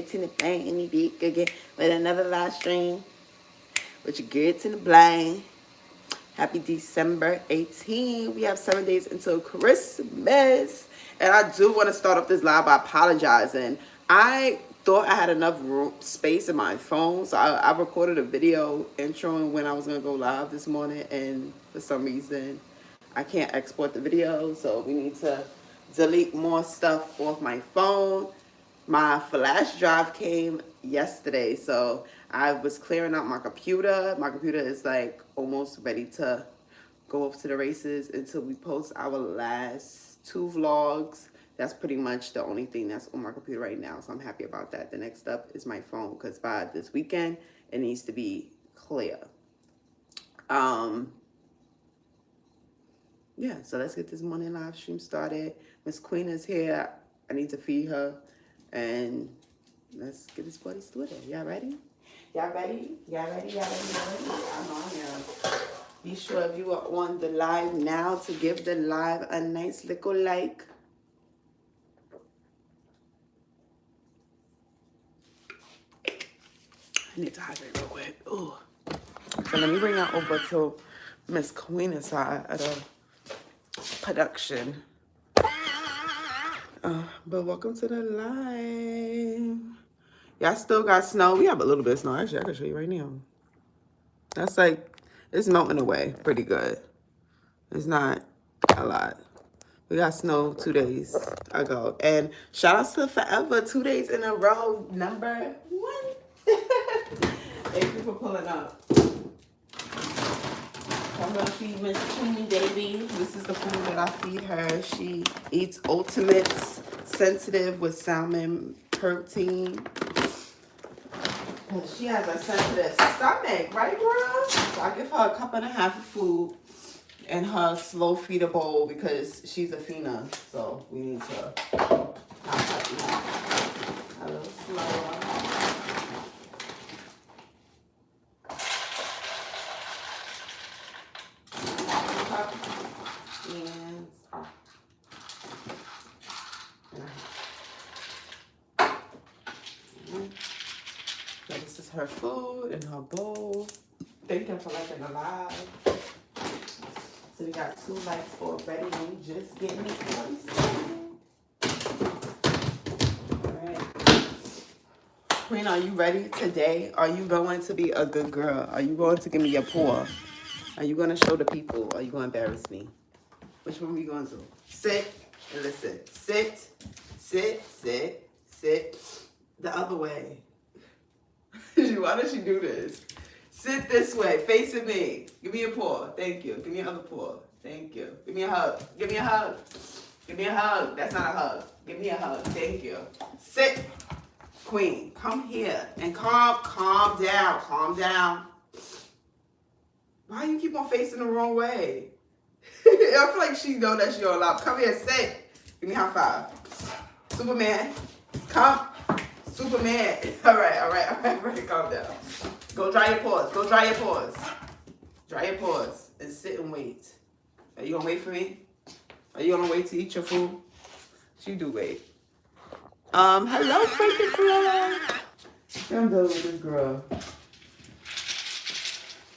TinaBlingTV again with another live stream with your girl TinaBling. Happy December 18th. We have 7 days until Christmas. And I do want to start off this live by apologizing. I thought I had enough space in my phone, so I recorded a video introing when I was going to go live this morning, and for some reason I can't export the video, so we need to delete more stuff off my phone. My flash drive came yesterday, so I was clearing out my computer. My computer is like almost ready to go off to the races until we post our last 2 vlogs. That's pretty much the only thing that's on my computer right now, so I'm happy about that. The next up is my phone, because by this weekend it needs to be clear. Yeah, so let's get this morning live stream started. Miss Queen is here. I need to feed her. And let's get this party started. Y'all ready? Y'all ready? Y'all ready? Y'all ready? Y'all ready? I'm on here. Be sure if you are on the live now to give the live a nice little like. I need to hydrate real quick. Ooh. So let me bring that over to Miss Queen's side of the production. But welcome to the live. Y'all still got snow. We have a little bit of snow. Actually, I can show you right now. That's like, it's melting away pretty good. It's not a lot. We got snow 2 days ago. And shout out to Forever, 2 days in a row, number 1. Thank you for pulling up. I'm gonna feed Miss Queenie baby. This is the food that I feed her. She eats Ultimates sensitive with salmon protein. She has a sensitive stomach, right, girl? So I give her a 1.5 cups of food in her slow feeder bowl because she's a FINA. So we need to have her eat a little slower. So this is her food in her bowl. Thank you for liking the live. So we got 2 likes already. We just getting it started. Alright. Queen, are you ready today? Are you going to be a good girl? Are you going to give me your paw? Are you going to show the people? Or are you going to embarrass me? Which one are we going to? Sit and listen. Sit, sit, sit, sit. The other way. Why does she do this? Sit this way, facing me. Give me a paw. Thank you. Give me another paw. Thank you. Give me a hug. Give me a hug. Give me a hug. That's not a hug. Give me a hug. Thank you. Sit. Queen, come here and calm down. Calm down. Why you keep on facing the wrong way? I feel like she know that she don't allow. Come here, sit. Give me a high five. Superman. Come. Superman. All right. Calm down. Go dry your paws. Go dry your paws. Dry your paws and sit and wait. Are you gonna wait for me? Are you gonna wait to eat your food? She do wait. Hello, freaking Flora. I'm done with this girl.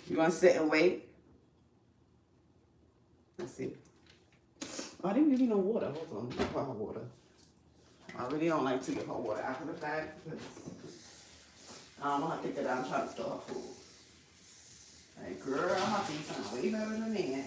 You gonna sit and wait? Let's see. Oh, I didn't give you no water. Hold on. Let me pour her water. I really don't like to give her water after the fact because I'm gonna think that I'm trying to steal her food. Like, girl, I'm gonna do something way better than that.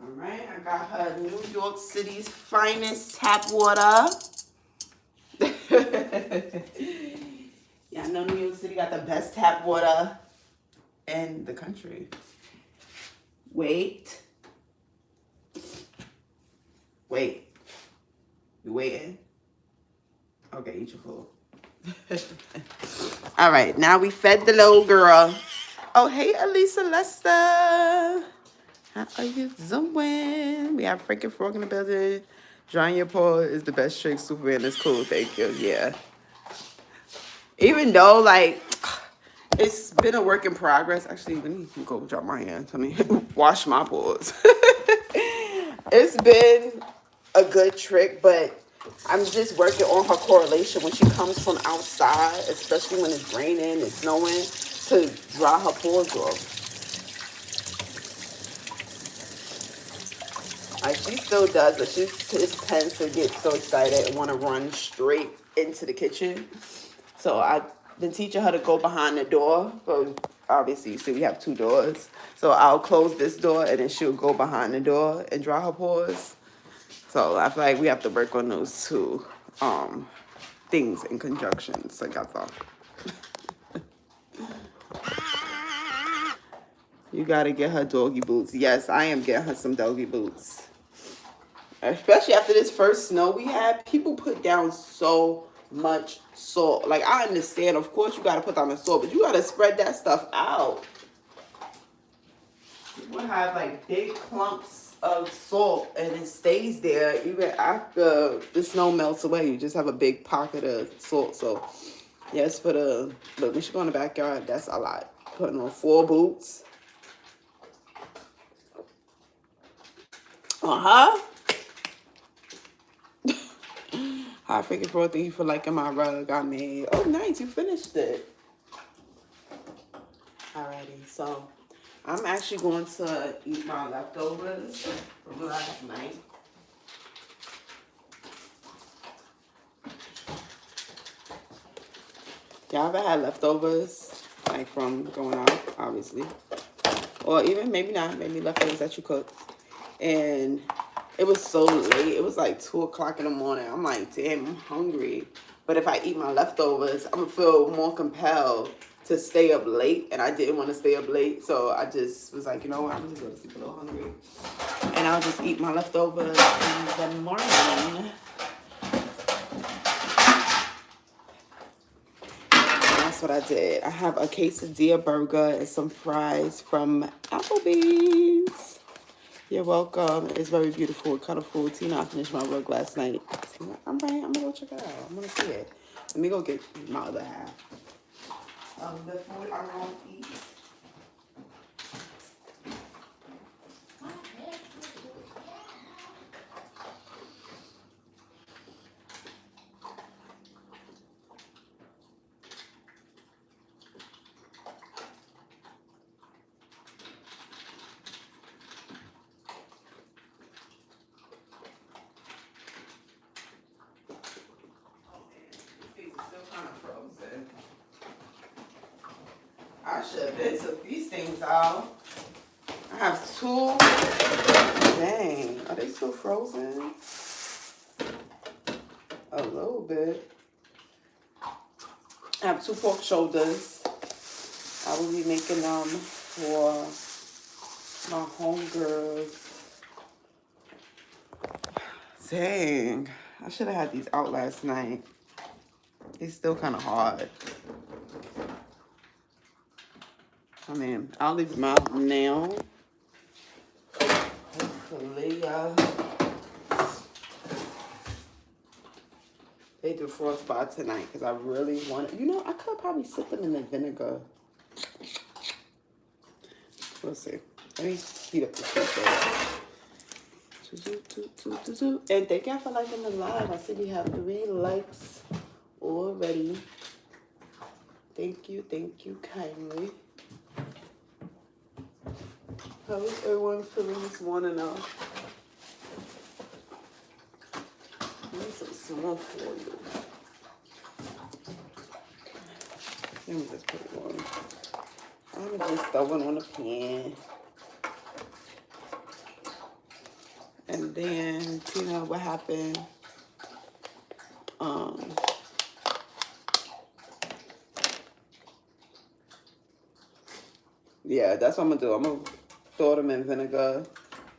Alright, I got her New York City's finest tap water. Yeah, I know New York City got the best tap water in the country. Wait. You waiting? Okay, eat your food. All right, now we fed the little girl. Oh, hey, Elisa Lester. How are you doing? We have freaking frog in the building. Drying your paw is the best trick. Superman is cool. Thank you. Yeah. Even though, like, it's been a work in progress. Actually, let me go drop my hands. Let me wash my paws. It's been a good trick, but I'm just working on her correlation when she comes from outside, especially when it's raining and snowing, to dry her paws off. Like, she still does, but she just tends to get so excited and want to run straight into the kitchen. So I've been teaching her to go behind the door. But obviously, you see, we have 2 doors. So I'll close this door, and then she'll go behind the door and dry her paws. So I feel like we have to work on those 2 things in conjunctions together. You gotta get her doggy boots. Yes, I am getting her some doggy boots. Especially after this first snow we had, people put down so much salt. Like, I understand, of course, you got to put down the salt, but you got to spread that stuff out. You will have, like, big clumps of salt, and it stays there even after the snow melts away. You just have a big pocket of salt. So, yes, for the, look, when she go in the backyard, that's a lot. Putting on 4 boots. Uh-huh. Hi, freaking for thank you for liking my rug I made. Oh, nice, you finished it. Alrighty, so I'm actually going to eat my leftovers from last night. Y'all ever had leftovers, like from going out, obviously? Or even maybe not, maybe leftovers that you cooked. And it was so late. It was like 2 o'clock in the morning. I'm like, damn, I'm hungry. But if I eat my leftovers, I'm going to feel more compelled to stay up late. And I didn't want to stay up late. So I just was like, you know what? I'm just going to sleep a little hungry. And I'll just eat my leftovers in the morning. And that's what I did. I have a quesadilla burger and some fries from Applebee's. You're welcome. It's very beautiful and colorful. Tina, I finished my work last night. I'm right. I'm going to go check it out. I'm going to see it. Let me go get my other half. The food I'm going to eat. I should have been took these things out. I have 2. Dang. Are they still frozen? A little bit. I have 2 pork shoulders. I will be making them for my homegirls. Dang. I should have had these out last night. It's still kind of hard. I mean, I'll leave them out now. Hopefully, they do frostbite tonight because I really want it. You know, I could probably sit them in the vinegar. We'll see. Let me heat up the food. And thank you for liking the live. I see we have 3 likes already. Thank you kindly. How is everyone feeling this morning now? I need some small foil. Let me just put it on. I'm just throwing on the pan. And then, Tina, what happened? Yeah, that's what I'm gonna do. I'm gonna throw them in vinegar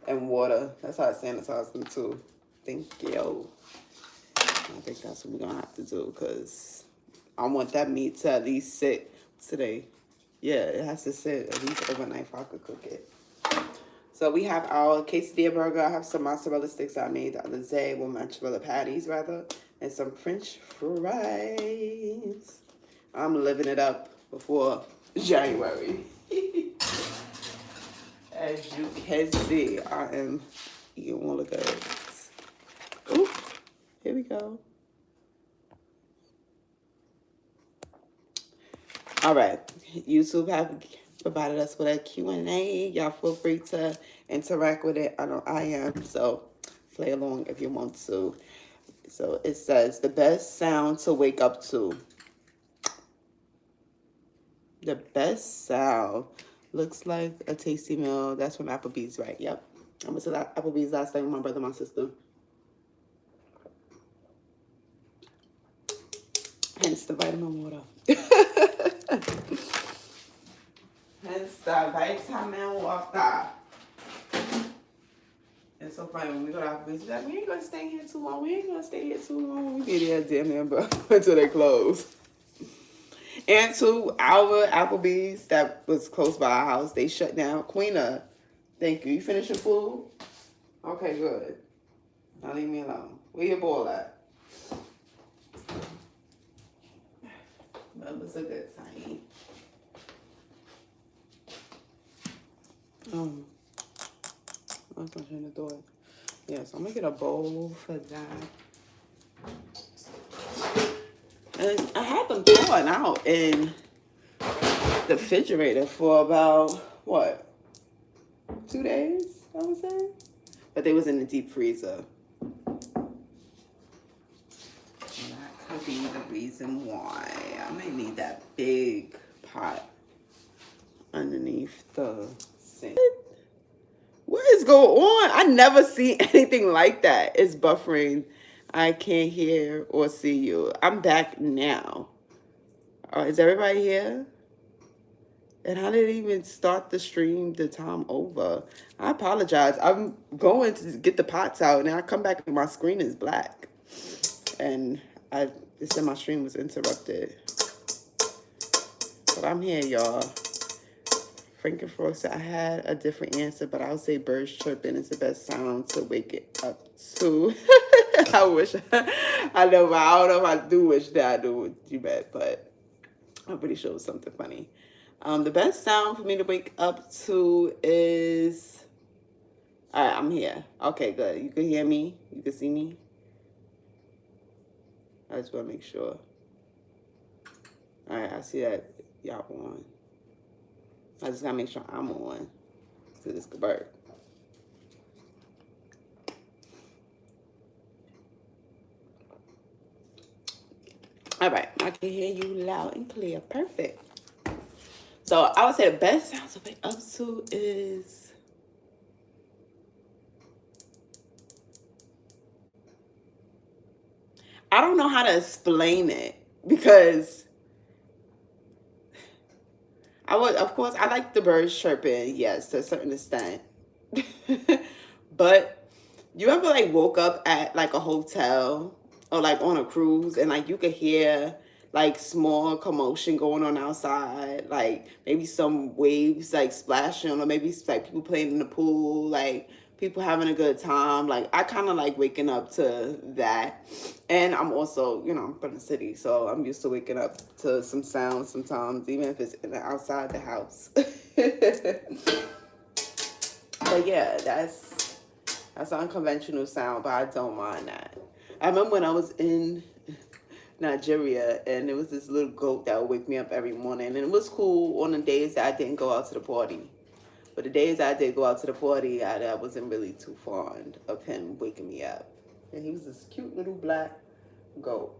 and water. That's how I sanitize them too. Thank you. I think that's what we're gonna have to do because I want that meat to at least sit today. Yeah, it has to sit at least overnight if I could cook it. So we have our quesadilla burger. I have some mozzarella sticks I made the other day, well, mozzarella patties rather, and some French fries. I'm living it up before January. As you can see, I am eating all of goods. Ooh, here we go. All right, YouTube have provided us with a Q&A. Y'all feel free to interact with it. I know I am, so play along if you want to. So it says, the best sound to wake up to. The best sound. Looks like a tasty meal. That's from Applebee's, right? Yep. I went to Applebee's last night with my brother and my sister. Hence the vitamin water. Hence the vitamin water. It's so funny when we go to Applebee's, we're like, we ain't gonna stay here too long. We ain't gonna stay here too long. We be there damn near until they close. And to our Applebee's that was close by our house, they shut down. Queena, thank you. You finished your food? Okay, good. Now leave me alone. Where your ball at? That was a good sign. I was gonna shut the door. Yeah, so I'm gonna get a bowl for that. And I had them thawing out in the refrigerator for about, what, 2 days, I would say? But they was in the deep freezer. And that could be the reason why. I might need that big pot underneath the sink. What is going on? I never see anything like that. It's buffering. I can't hear or see you. I'm back now. Is everybody here? And I didn't even start the stream the time over. I apologize. I'm going to get the pots out, and I come back and my screen is black. And it said my stream was interrupted. But I'm here, y'all. Frankenfrost said I had a different answer, but I would say birds chirping is the best sound to wake it up to. I wish. I know, but I don't know if I do wish that I knew what you meant, but I'm pretty sure it was something funny. The best sound for me to wake up to is... All right, I'm here. Okay, good. You can hear me? You can see me? I just want to make sure. All right, I see that y'all on. I just got to make sure I'm on so this could work. All right, I can hear you loud and clear. Perfect. So I would say the best sound to wake up to is... I don't know how to explain it because of course, I like the birds chirping, yes, to a certain extent. But you ever like woke up at like a hotel or like on a cruise and like you could hear like small commotion going on outside, like maybe some waves like splashing, or maybe like people playing in the pool, like people having a good time. Like I kind of like waking up to that. And I'm also, you know, I'm from the city, so I'm used to waking up to some sounds sometimes, even if it's outside the house. But yeah, that's unconventional sound, but I don't mind that. I remember when I was in Nigeria, and there was this little goat that would wake me up every morning, and it was cool on the days that I didn't go out to the party. But the days I did go out to the party, I wasn't really too fond of him waking me up. And he was this cute little black goat.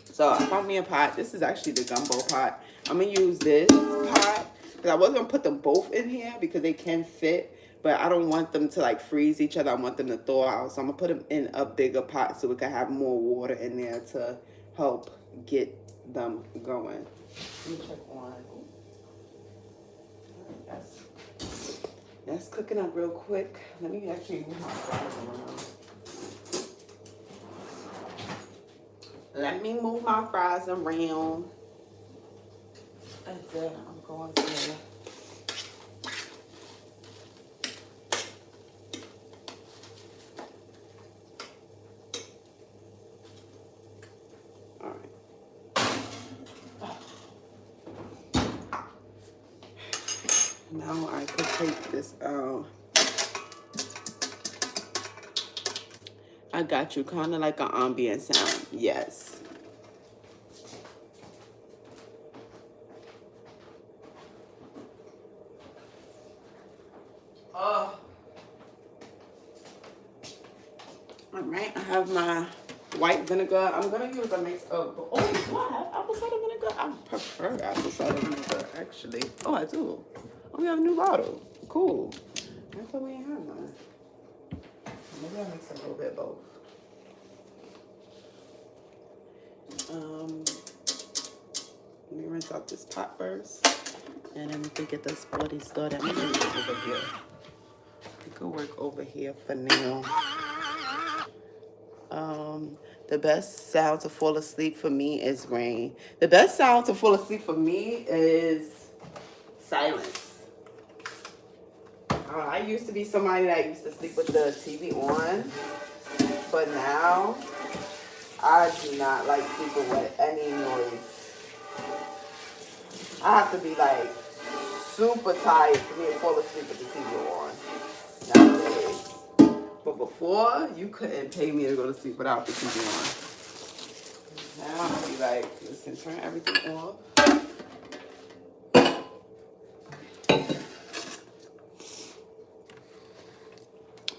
So I found me a pot. This is actually the gumbo pot. I'm going to use this pot because I was going to put them both in here because they can fit. But I don't want them to like freeze each other. I want them to thaw out. So I'm going to put them in a bigger pot so we can have more water in there to help get them going. Let me check on. That's cooking up real quick. Let me actually move my fries around. Let me move my fries around. And then I'm going to... All right. Now I could take this out. I got you, kind of like an ambient sound. Yes. Oh. All right, I have my white vinegar. I'm gonna use a mix of. Oh, do I have apple cider vinegar? I prefer apple cider vinegar, actually. Oh, I do. Oh, we have a new bottle. Cool. I thought we didn't have none. Maybe I'll mix a little bit of both. Let me rinse out this pot first, and then we can get the sporty started. I'm gonna do it over here. We could work over here for now. The best sound to fall asleep for me is rain. The best sound to fall asleep for me is silence. I used to be somebody that used to sleep with the TV on, but now I do not like sleeping with any noise. I have to be like super tired for me to fall asleep with the TV on nowadays. But before, you couldn't pay me to go to sleep without the TV on. Now I'll be like, listen, turn everything off.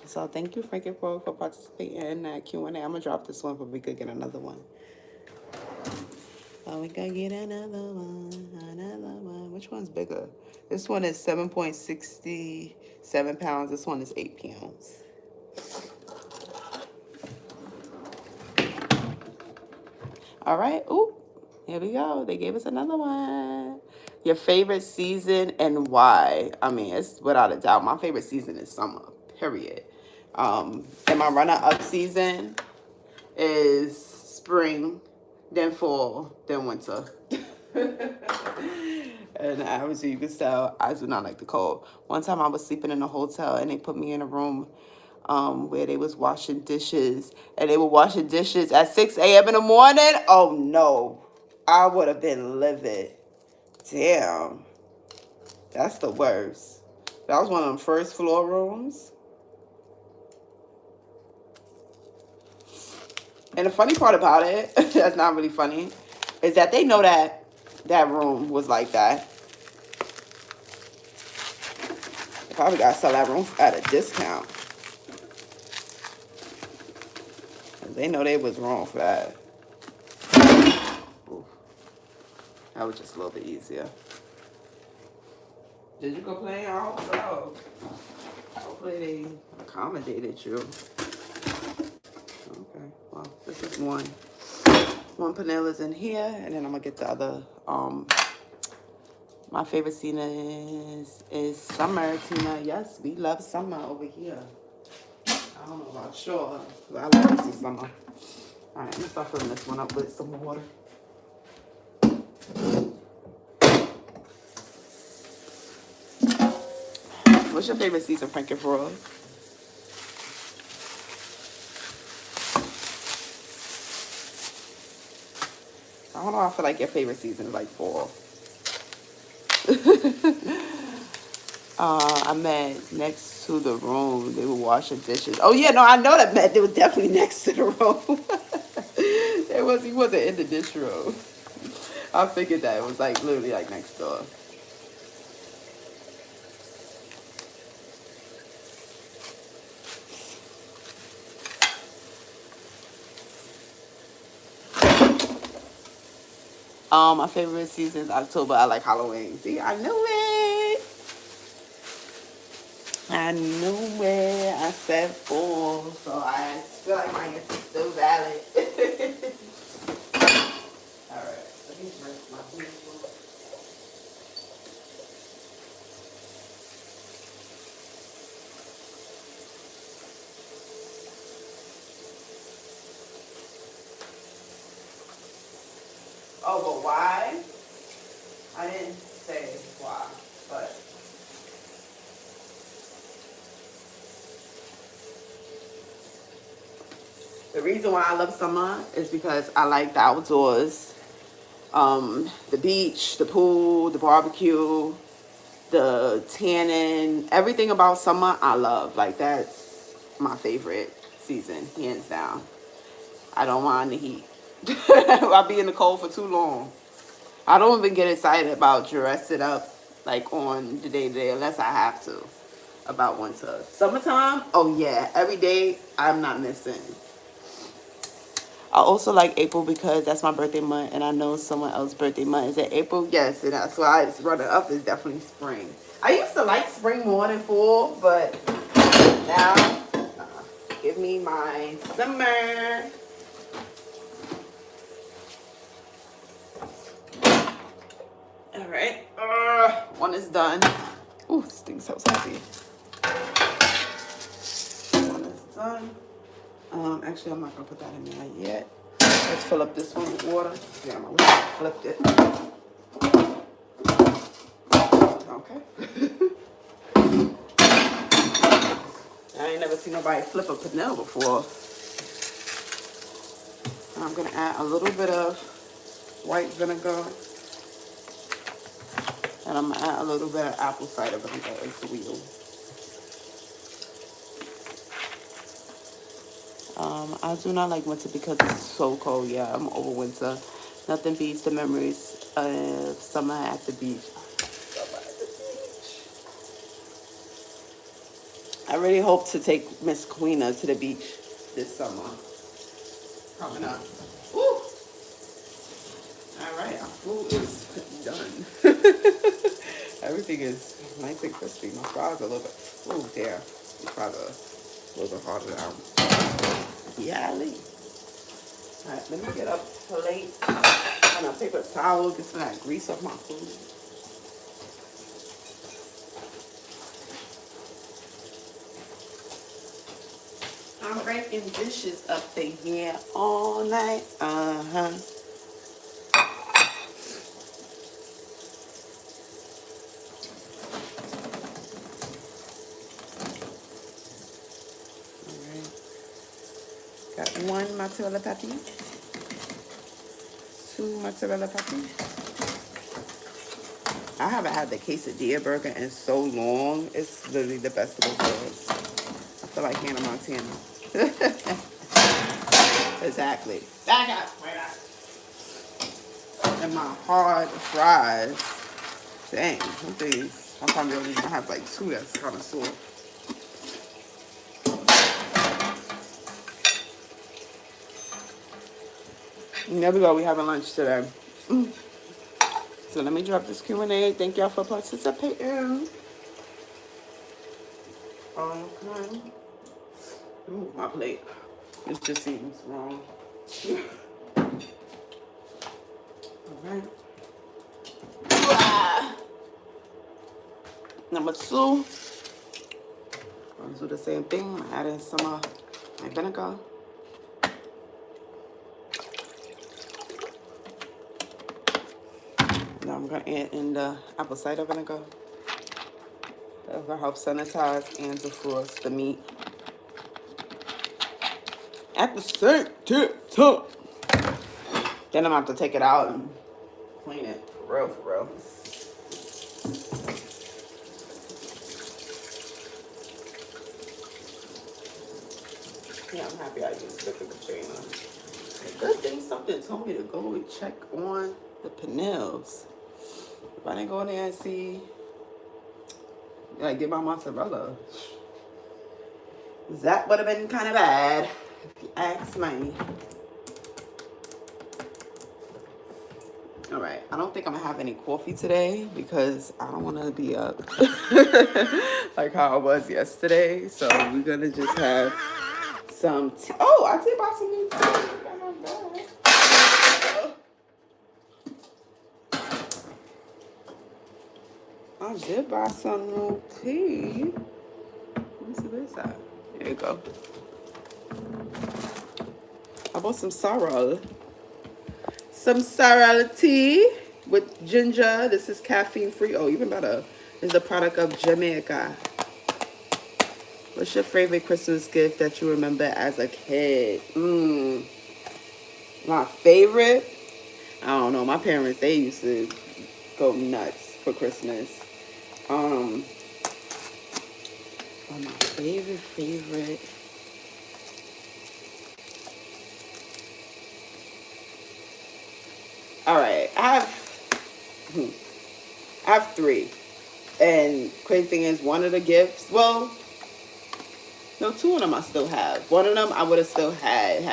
So thank you, Frankie, for participating in that Q&A. I'm gonna drop this one, but we could get another one. Oh, we could get another one. Which one's bigger? This one is 7.67 pounds. This one is 8 pounds. All right. Ooh, here we go. They gave us another one. Your favorite season and why? I mean, it's without a doubt. My favorite season is summer, period. And my runner-up season is spring, then fall, then winter. And obviously you can tell I do not like the cold. One time I was sleeping in a hotel and they put me in a room where they was washing dishes, and they were washing dishes at 6 a.m. in the morning. Oh no, I would have been livid. Damn, that's the worst. That was one of them first floor rooms. And the funny part about it, that's not really funny, is that they know that that room was like that. They probably got to sell that room at a discount. They know they was wrong for that. Ooh. That was just a little bit easier. Did you complain? I hope so. Hopefully they accommodated you. Okay, well, this is one. One Panilla's in here, and then I'm gonna get the other. My favorite season is summer, Tina. Yes, we love summer over here. I don't know about sure, but I love some summer. All right, I'm gonna start filling this one up with some water. What's your favorite season, Frankie Froy? I don't know. I feel like your favorite season is like fall. I met next to the room. They were washing dishes. Oh yeah, no, I know that meant they were definitely next to the room. He wasn't in the dish room. I figured that it was like literally like next door. My favorite season is October. I like Halloween. See, I knew it. I knew it. I said fall, so I feel like my answer is still valid. All right, let me rinse my food. Oh, but why? I didn't say why, but the reason why I love summer is because I like the outdoors, the beach, the pool, the barbecue. the tanning, everything about summer I love. Like, that's my favorite season, hands down. I don't mind the heat. I'll be in the cold for too long. I don't even get excited about dressing up like on the day to day unless I have to about winter. Summertime, oh yeah, every day I'm not missing. I also like April because that's my birthday month, and I know someone else's birthday month is in April. Yes, and that's why it's running up is definitely spring. I used to like spring more than fall, but now give me my summer. All right, one is done. Ooh, this thing so heavy. One is done. Actually, I'm not gonna put that in there yet. Let's fill up this one with water. Damn, I wish I flipped it. Okay. I ain't never seen nobody flip a panel before. I'm gonna add a little bit of white vinegar, and I'm gonna add a little bit of apple cider vinegar as well. I do not like winter because it's so cold. Yeah, I'm over winter. Nothing beats the memories of summer at the beach. I really hope to take Miss Queena to the beach this summer. Probably not. Woo! All right, our food is done. Everything is nice and crispy. My fries are a little bit. Oh, there. My fries are a little bit harder now. Yeah, Lee. All right, let me get a plate and a paper towel. Get some of that grease off my food. I'm breaking dishes up in here all night. Uh-huh. Got one mozzarella patty, two mozzarella patty. I haven't had the quesadilla burger in so long. It's literally the best of both worlds. I feel like Hannah Montana. Exactly. Back up. Right up. And my hard fries. Dang, some things. Sometimes you only have like two that's kind of sore. And there we go. We having lunch today. So let me drop this Q&A. Thank y'all for participating. Okay. Ooh, my plate. It just seems wrong. All right. Number two. I'm gonna do the same thing. I'm adding some of my vinegar. Now I'm gonna add in the apple cider vinegar. That's gonna help sanitize and defrost the meat at the same time. Then I'm gonna have to take it out and clean it for real, for real. Yeah, I'm happy I used the container. Good thing something told me to go and check on the panels. If I didn't go in there and see, like, get my mozzarella, that would have been kind of bad, if you ask me. All right, I don't think I'm gonna have any coffee today because I don't want to be up like how I was yesterday. So we're gonna just have some tea. Oh, I did buy some new tea. I did buy some new tea. Let me see this side. There you go. I bought some sorrel. Some sorrel tea with ginger. This is caffeine free. Oh, even better. It's a product of Jamaica. What's your favorite Christmas gift that you remember as a kid? My favorite? I don't know. My parents, they used to go nuts for Christmas. Oh, my favorite. All right, I have three. And crazy thing is, one of the gifts, well, no, two of them I still have. One of them I would have still had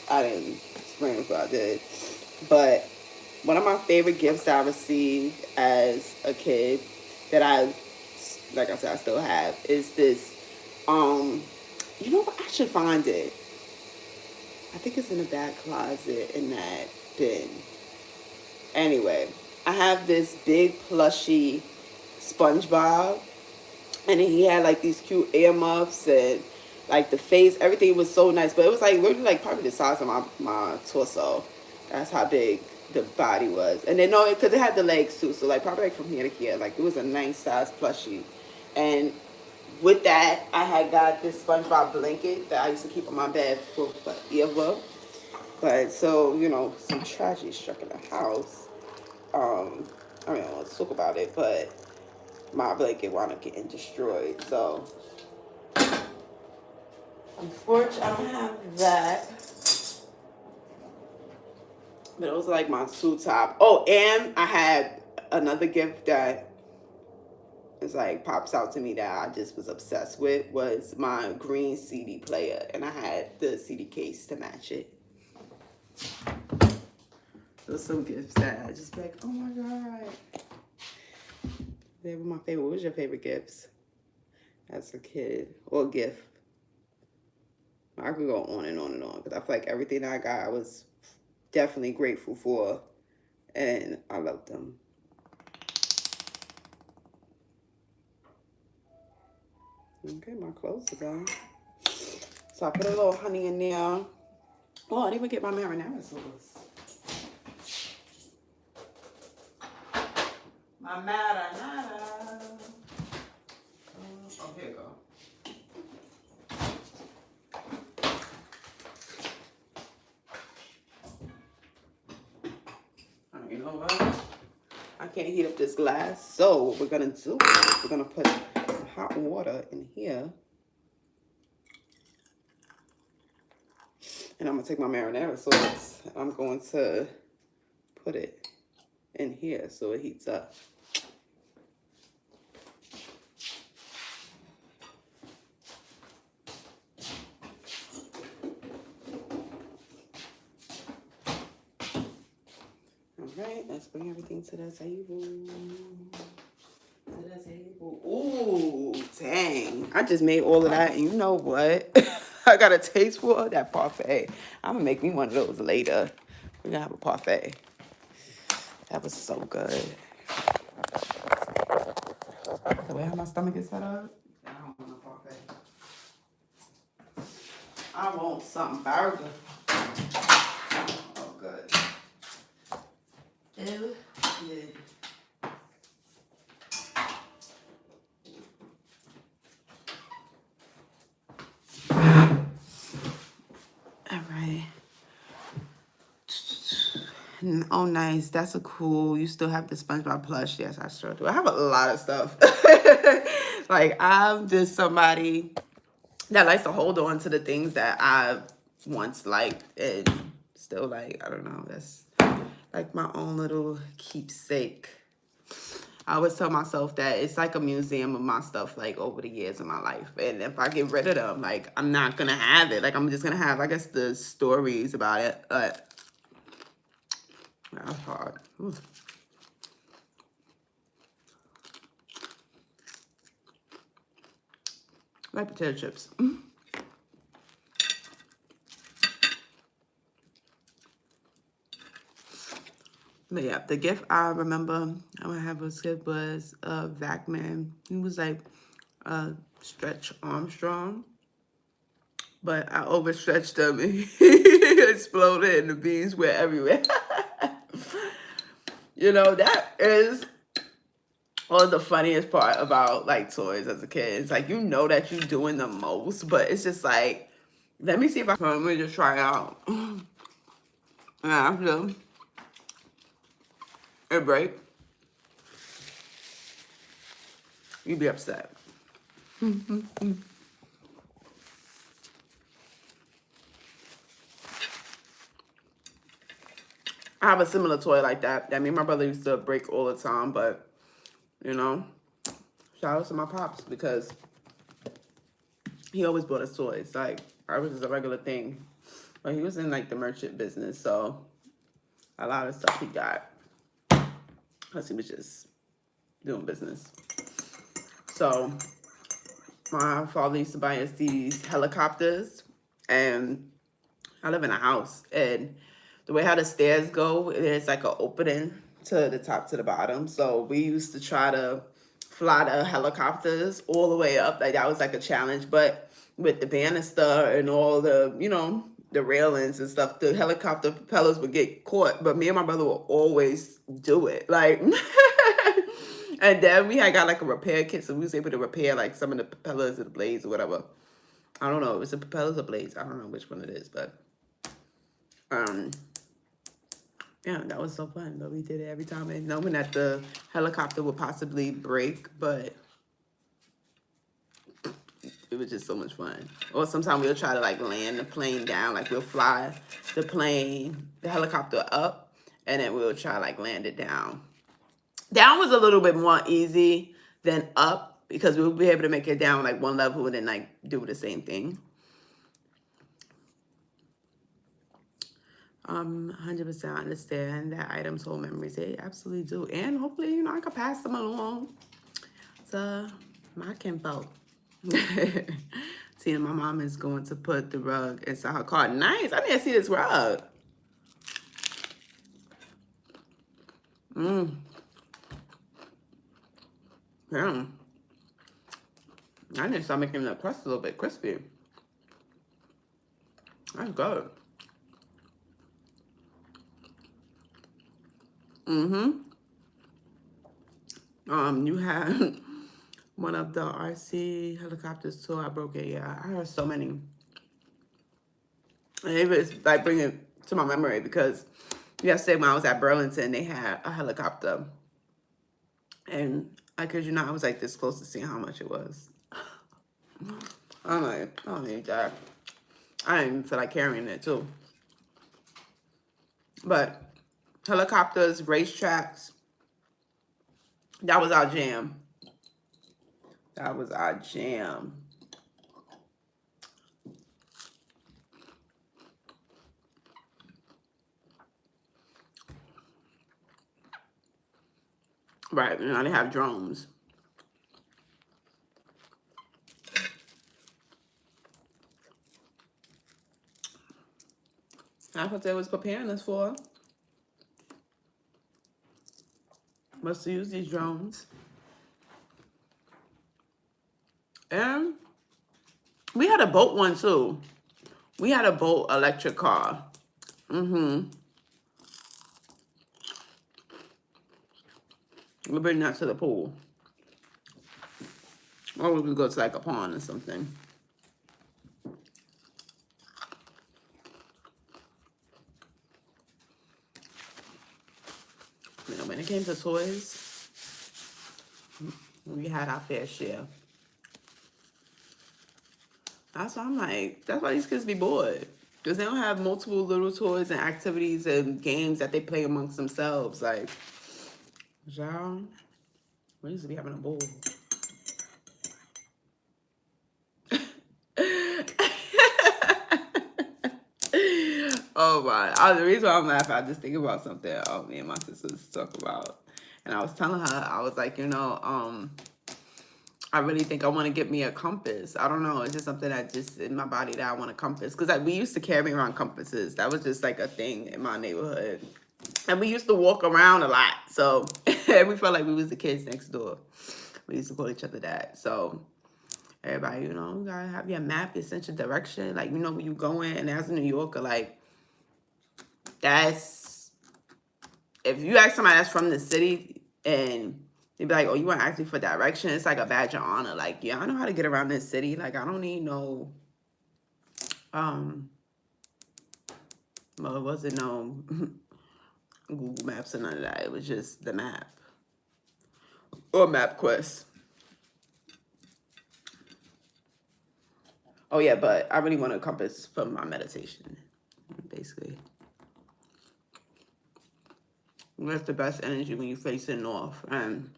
I didn't spring what I did. But one of my favorite gifts I received as a kid that like I said, I still have is this. You know what? I should find it. I think it's in the back closet in that bin. Anyway, I have this big plushy SpongeBob, and he had like these cute earmuffs and like the face, everything was so nice, but it was like literally like probably the size of my torso. That's how big the body was. And then no, because it had the legs too, so like probably like from here to here, like it was a nice size plushie. And with that, I had got this SpongeBob blanket that I used to keep on my bed for forever. But so, you know, some tragedy struck in the house. I mean, let's talk about it, but my blanket wound up getting destroyed. So, unfortunately, I don't have that. But it was like my suit top. Oh, and I had another gift that is like pops out to me that I just was obsessed with was my green CD player, and I had the CD case to match it. Those some gifts that I just like, oh my god, they were my favorite. What was your favorite gifts as a kid or gift? I could go on and on and on because I feel like everything that I got, I was definitely grateful for, and I loved them. Okay, my clothes are done. So I put a little honey in there. Oh, I didn't even get my marinara sauce. My marinara. Oh, here you go. You know what? I can't heat up this glass, so what we're gonna do is we're gonna put some hot water in here, and I'm gonna take my marinara sauce. I'm going to put it in here so it heats up. Alright, let's bring everything to the table. To the table. Ooh, dang. I just made all of that, and you know what? I got a taste for that parfait. I'm gonna make me one of those later. We're gonna have a parfait. That was so good. The way how my stomach is set up, I don't want a parfait. I want something burger. Oh, good. Ew. Yeah. All right. Oh, nice. That's a cool. You still have the SpongeBob plush. Yes, I sure do. I have a lot of stuff. Like, I'm just somebody that likes to hold on to the things that I once liked and still like. I don't know. That's like my own little keepsake. I always tell myself that it's like a museum of my stuff, like, over the years of my life. And if I get rid of them, like, I'm not going to have it. Like, I'm just going to have, I guess, the stories about it. But that's hard. Ooh. I like potato chips. But yeah, the gift I remember I would have as a kid was a Vac-Man. He was like Stretch Armstrong, but I overstretched him and he exploded and the beans went everywhere. You know, that is all the funniest part about like toys as a kid. It's like, you know that you're doing the most, but it's just like, let me see if I can. Let me just try it out. And after it break. you'd be upset. I have a similar toy like that me and my brother used to break all the time, but, you know, shout out to my pops because he always bought us toys. Like, that was just a regular thing. But he was in, like, the merchant business, so a lot of stuff he got, because he was just doing business. So, my father used to buy us these helicopters, and I live in a house, and the way how the stairs go, there's like an opening to the top to the bottom. So we used to try to fly the helicopters all the way up. Like, that was like a challenge. But with the banister and all the, you know, the railings and stuff, the helicopter propellers would get caught. But me and my brother would always do it. Like, and then we had got like a repair kit, so we was able to repair like some of the propellers or the blades or whatever. I don't know. It was the propellers or blades. I don't know which one it is, but yeah, that was so fun. But we did it every time, and knowing that the helicopter would possibly break, but it was just so much fun. Or sometimes we'll try to like land the plane down, like we'll fly the helicopter up, and then we'll try like land it down. Down was a little bit more easy than up because we'll be able to make it down like one level and then like do the same thing. 100% understand that items hold memories. They absolutely do. And hopefully, you know, I could pass them along to my kinfolk. See, my mom is going to put the rug inside her car. Nice. I didn't see this rug. Yeah. I need to start making the crust a little bit crispy. That's good. You had one of the RC helicopters too. I broke it. Yeah, I heard so many. And it was like bringing it to my memory because yesterday when I was at Burlington, they had a helicopter. And I kid you not, I was like this close to seeing how much it was. I'm like, I don't need that. I didn't even feel like carrying it too. But helicopters, racetracks, that was our jam. That was our jam. Right, you know, they have drones. That's what they was preparing us for. Was to use these drones. And we had a boat one too. We had a boat electric car. We bring that to the pool. Or we would go to like a pond or something. You know, when it came to toys, we had our fair share. That's why I'm like, that's why these kids be bored. Because they don't have multiple little toys and activities and games that they play amongst themselves. Like, y'all, we used to be having a ball. Oh my, the reason why I'm laughing, I just think about something me and my sisters talk about. And I was telling her, I was like, you know, I really think I want to get me a compass. I don't know. It's just something that just in my body that I want a compass. Because like, we used to carry around compasses. That was just like a thing in my neighborhood. And we used to walk around a lot. So we felt like we was the kids next door. We used to call each other that. So everybody, you know, you gotta have your map, your central direction. Like, you know where you going. And as a New Yorker, like, that's, if you ask somebody that's from the city and they'd be like, oh, you want to ask me for direction? It's like a badge of honor. Like, yeah, I know how to get around this city. Like, I don't need no, well, it wasn't no Google Maps or none of that. It was just the map or MapQuest. Oh yeah, but I really want a compass for my meditation, basically. That's the best energy when you face it north. And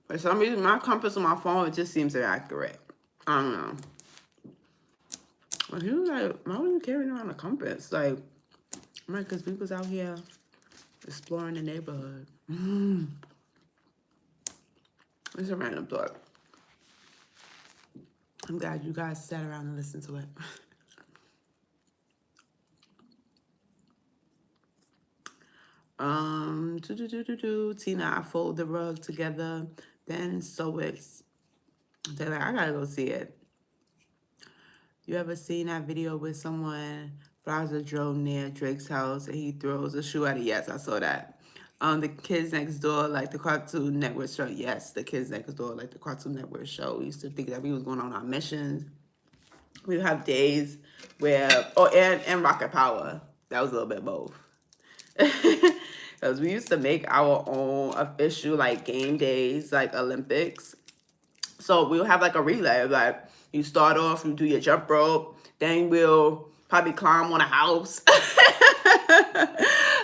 for some reason, my compass on my phone, it just seems inaccurate. I don't know. Well, he was like, why were you carrying around a compass? Like, I'm like, because we was out here exploring the neighborhood. It's a random thought. I'm glad you guys sat around and listened to it. Tina, I fold the rug together, then sew it. They're like, I gotta go see it. You ever seen that video with someone flies a drone near Drake's house and he throws a shoe at it? Yes, I saw that. The Kids Next Door, like the Cartoon Network show. Yes, the Kids Next Door, like the Cartoon Network show. We used to think that we was going on our missions. We would have days where, and Rocket Power. That was a little bit both. Because we used to make our own official, like, game days, like Olympics. So we'll have like a relay. Like, you start off, you do your jump rope, then we'll probably climb on a house.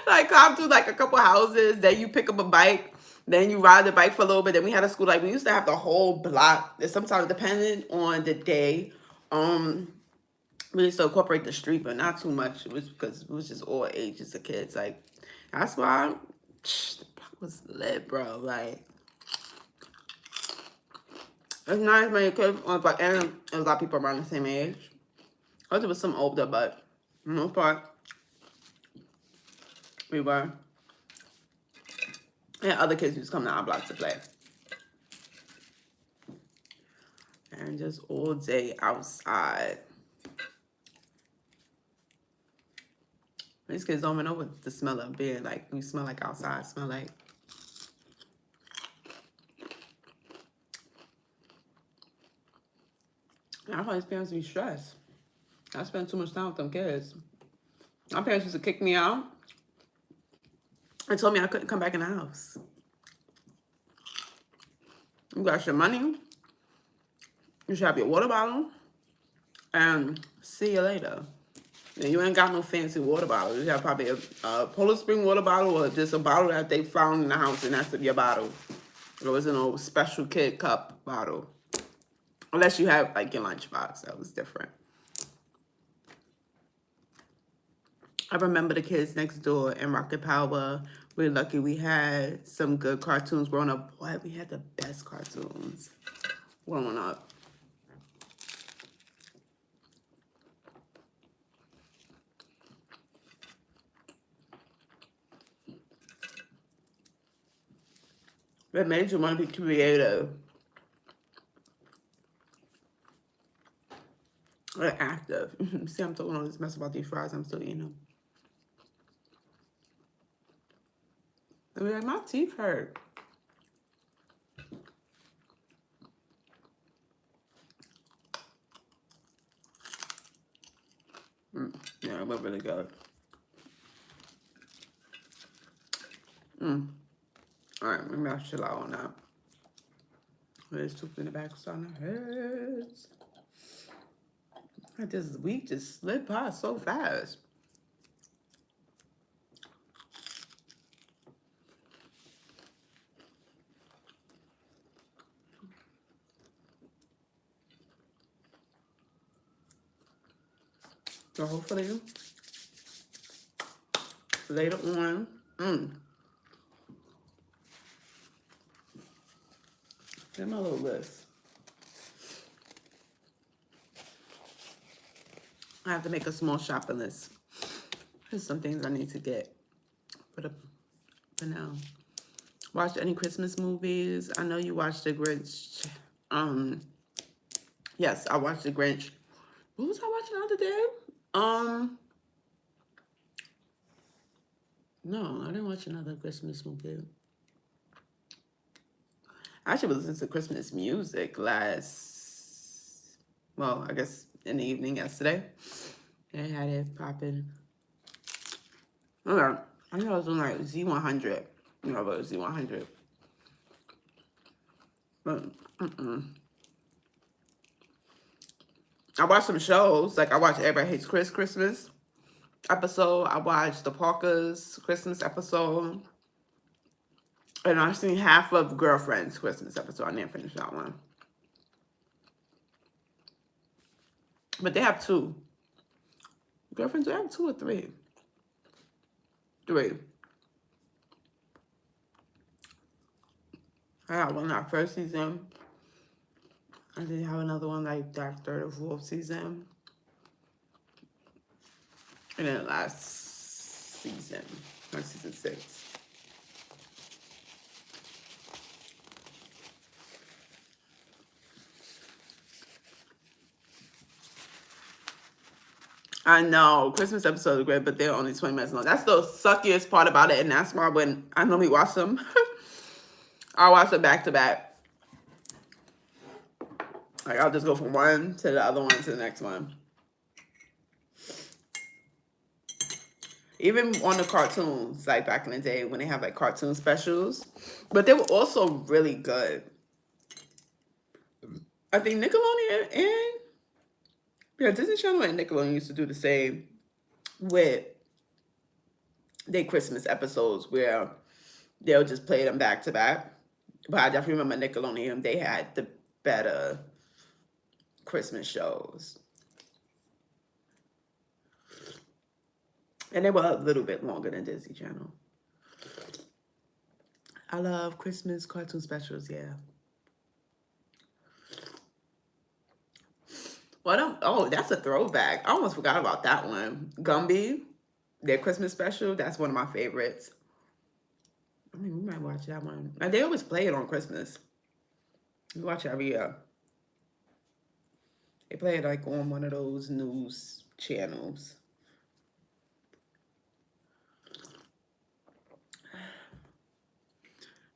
Like, climb through like a couple houses, then you pick up a bike, then you ride the bike for a little bit. Then we had a school, like, we used to have the whole block. Sometimes depending on the day, we used to incorporate the street, but not too much. It was because it was just all ages of kids. Like, that's why the block was lit, bro. Like, it's not as many kids on the block, and there was a lot of people around the same age. There was some older, but for the most part, we were. And other kids used to come to our block to play. And just all day outside. These kids don't even know what the smell of beer, like, we smell like outside, smell like. I thought his parents be stressed. I spent too much time with them kids. My parents used to kick me out and told me I couldn't come back in the house. You got your money. You should have your water bottle. And see you later. And you ain't got no fancy water bottle. You have probably a Polar Spring water bottle or just a bottle that they found in the house, and that's your bottle. It wasn't no special kid cup bottle. Unless you have, like, your lunchbox. That was different. I remember the Kids Next Door and Rocket Power. We're lucky we had some good cartoons growing up. Boy, we had the best cartoons growing up. It made you want to be creative. Or active. See, I'm talking all this mess about these fries. I'm still eating them. I mean, like, my teeth hurt. Yeah, it went really good. Alright, maybe I'll chill out on that. There's tooth in the back, starting to hurt. Like, this week just slid by so fast. So hopefully, later on, get my little list. I have to make a small shopping list. There's some things I need to get for now. Watch any Christmas movies? I know you watched The Grinch. Yes, I watched The Grinch. What was I watching the other day? No, I didn't watch another Christmas movie. I actually was listening to Christmas music I guess in the evening yesterday. They had it popping. Okay, I think I was doing like Z100. You know about Z100. But, I watched some shows. Like I watched Everybody Hates Christmas episode. I watched the Parkers Christmas episode. And I've seen half of Girlfriend's Christmas episode. I didn't finish that one. But they have two. Girlfriends, they have two or three? Three. I got one that first season. I did have another one like that third or fourth season. And then last season, like season 6. I know, Christmas episodes are great, but they're only 20 minutes long. That's the suckiest part about it, and that's why when I normally watch them, I watch them back to back. Like, I'll just go from one to the other one to the next one. Even on the cartoons, like back in the day when they have like cartoon specials, but they were also really good. I think Nickelodeon and Disney Channel and Nickelodeon used to do the same with their Christmas episodes where they'll just play them back to back. But I definitely remember Nickelodeon, they had the better Christmas shows. And they were a little bit longer than Disney Channel. I love Christmas cartoon specials, yeah. Well, oh, that's a throwback. I almost forgot about that one. Gumby, their Christmas special, that's one of my favorites. I mean, we might watch that one. And they always play it on Christmas. We watch it every year. They play it like on one of those news channels.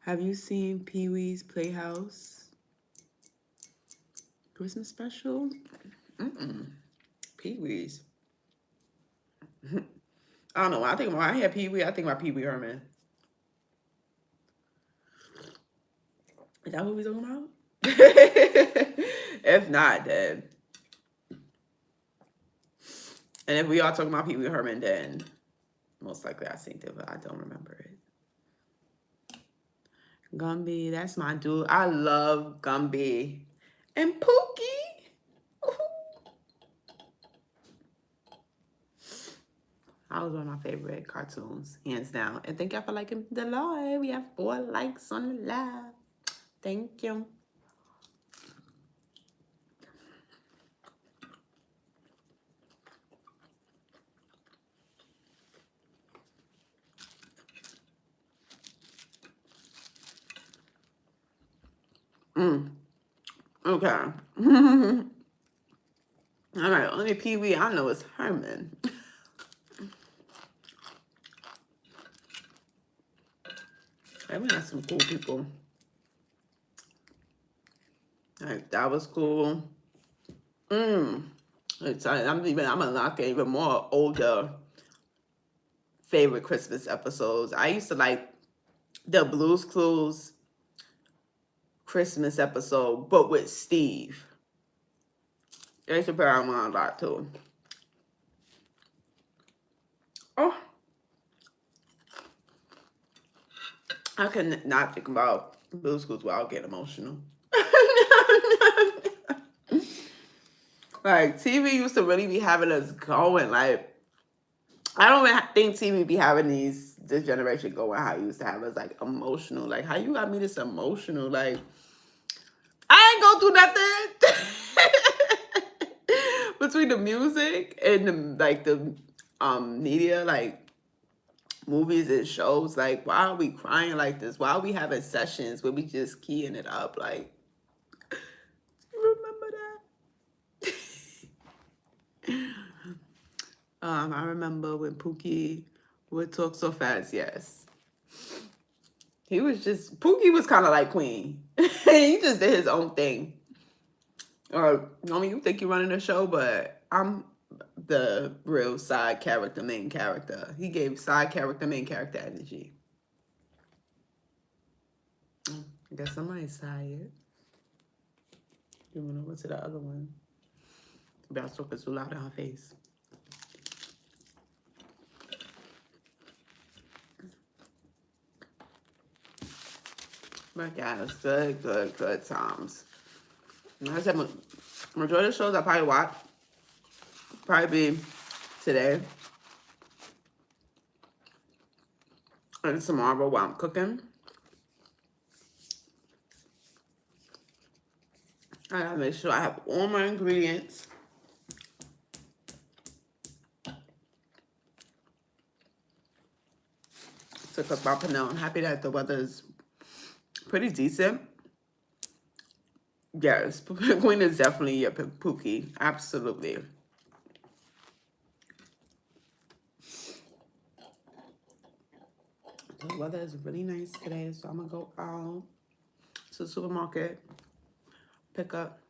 Have you seen Pee-wee's Playhouse Christmas special? Pee-wee's. I don't know. I think when I hear Pee-wee, I think about Pee-wee Herman. Is that what we're talking about? If not, then. And if we are talking about Pee-wee Herman, then most likely I've seen it, but I don't remember it. Gumby, that's my dude. I love Gumby. And Pookie. That was one of my favorite cartoons, hands down. And thank y'all for liking the live. We have 4 likes on the live. Thank you. Okay. All right, only Pee-wee I know is Herman. We got some cool people. Like, that was cool. I'm unlocking even more older favorite Christmas episodes. I used to like the Blue's Clues Christmas episode, but with Steve. I used to put on a lot too. Oh, I can not think about Blue's Clues without getting emotional. Like, TV used to really be having us going. Like, I don't even think TV be having this generation going how it used to have us, like, emotional. Like, how you got me this emotional? Like, I ain't gonna do nothing. Between the music and, the media, like, movies and shows, like, why are we crying like this? Why are we having sessions where we just keying it up? Like, remember that? I remember when Pookie would talk so fast, yes. Pookie was kind of like Queen. He just did his own thing. Or, I mean, you think you're running a show, but I'm the real side character, main character. He gave side character, main character energy. I guess somebody's tired. You want to go to the other one? Maybe I was talking too loud in her face. But yeah, it's good, good, good times. And like I said, majority of the shows I probably watch probably be today and tomorrow while I'm cooking. I gotta make sure I have all my ingredients. To cook my panel. I'm happy that the weather is pretty decent. Yes, Queen is definitely a Pookie. Absolutely. The weather is really nice today, so I'm gonna go out to the supermarket, pick up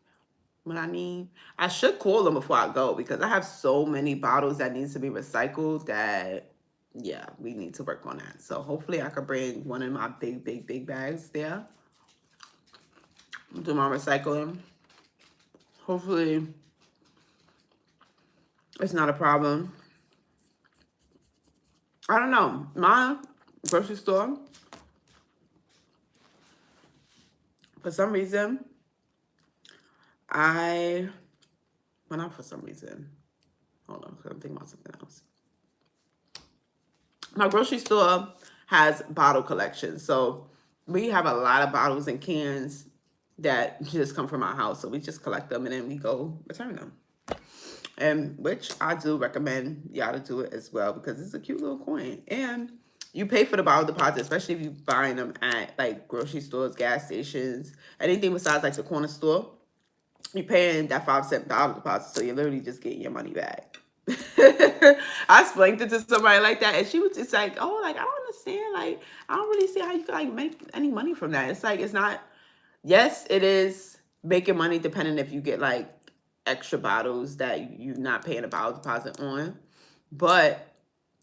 what I need. I should call them before I go because I have so many bottles that needs to be recycled that, yeah, we need to work on that. So hopefully I could bring one of my big, big, big bags there. Do my recycling. Hopefully it's not a problem. I don't know. My grocery store, for some reason, well, not for some reason. Hold on, I'm thinking about something else. My grocery store has bottle collections. So we have a lot of bottles and cans that just come from our house. So we just collect them and then we go return them. And which I do recommend y'all to do it as well because it's a cute little coin. And you pay for the bottle deposit, especially if you're buying them at like grocery stores, gas stations, anything besides like the corner store. You're paying that 5-cent bottle deposit, so you're literally just getting your money back. I explained it to somebody like that, and she was just like, "Oh, like I don't understand. Like I don't really see how you can like make any money from that. It's like it's not. Yes, it is making money depending if you get like extra bottles that you're not paying a bottle deposit on, but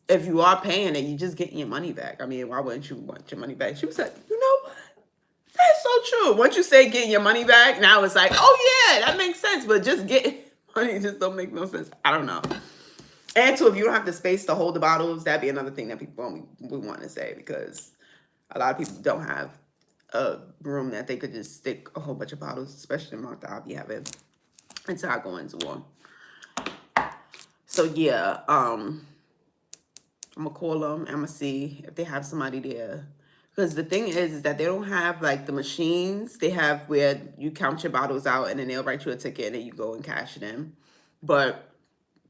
if you are paying it, you're just getting your money back. I mean, why wouldn't you want your money back?" She was like, "You know what? That's so true. Once you say getting your money back, now it's like, oh yeah, that makes sense. But just getting money just don't make no sense. I don't know. And two, if you don't have the space to hold the bottles, that'd be another thing that people would want to say because a lot of people don't have a room that they could just stick a whole bunch of bottles, especially the amount that I'll be having until I go into one. So yeah, I'm gonna call them. I'm gonna see if they have somebody there. Because the thing is that they don't have like the machines. They have where you count your bottles out and then they'll write you a ticket and then you go and cash it in. But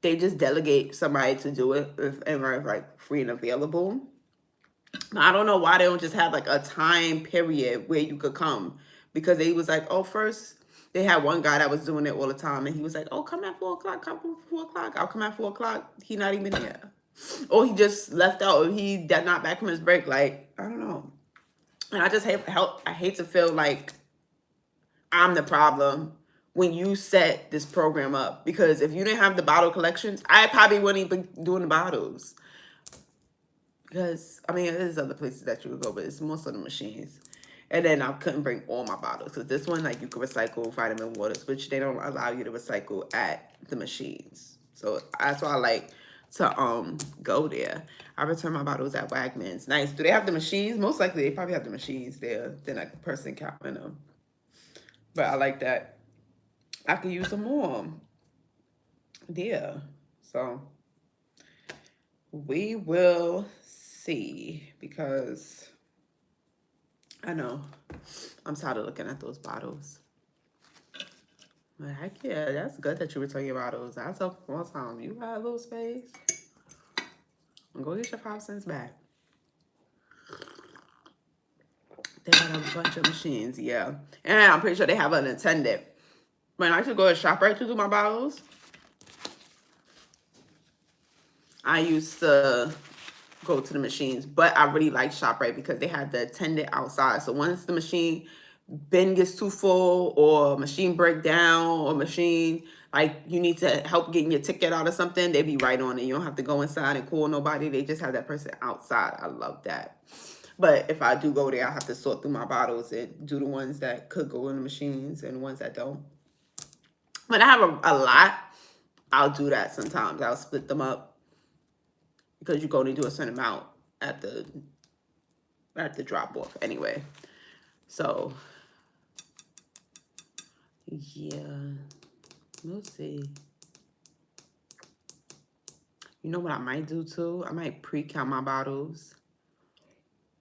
they just delegate somebody to do it if it's like free and available. I don't know why they don't just have like a time period where you could come. Because they was like, oh, first they had one guy that was doing it all the time and he was like, oh, come at 4 o'clock, come at 4 o'clock. I'll come at 4 o'clock. He not even here. Or he just left out. Or he did not back from his break. Like, I don't know. And I just hate to feel like I'm the problem when you set this program up. Because if you didn't have the bottle collections, I probably wouldn't even be doing the bottles. Because, I mean, there's other places that you could go, but it's most of the machines. And then I couldn't bring all my bottles. Because this one, like, you can recycle vitamin waters, which they don't allow you to recycle at the machines. So that's why I like to go there. I return my bottles at Wegmans. Nice. Do they have the machines? Most likely they probably have the machines there. Then like a person counting them. But I like that. I could use them more. Yeah. So we will see because I know I'm tired of looking at those bottles. But heck yeah, that's good that you return your bottles. I tell people all the time, you got a little space. Go get your 5 cents back. They got a bunch of machines, yeah. And I'm pretty sure they have an attendant. When I used to go to ShopRite to do my bottles, I used to go to the machines. But I really like ShopRite because they have the attendant outside. So once the machine bin gets too full or machine break down or machine, like you need to help getting your ticket out or something, they be right on it. You don't have to go inside and call nobody. They just have that person outside. I love that. But if I do go there, I have to sort through my bottles and do the ones that could go in the machines and the ones that don't. But I have a lot I'll do that sometimes. I'll split them up because you can only do a certain amount at the drop off anyway. So yeah, we'll see. You know what I might do too? I might pre-count my bottles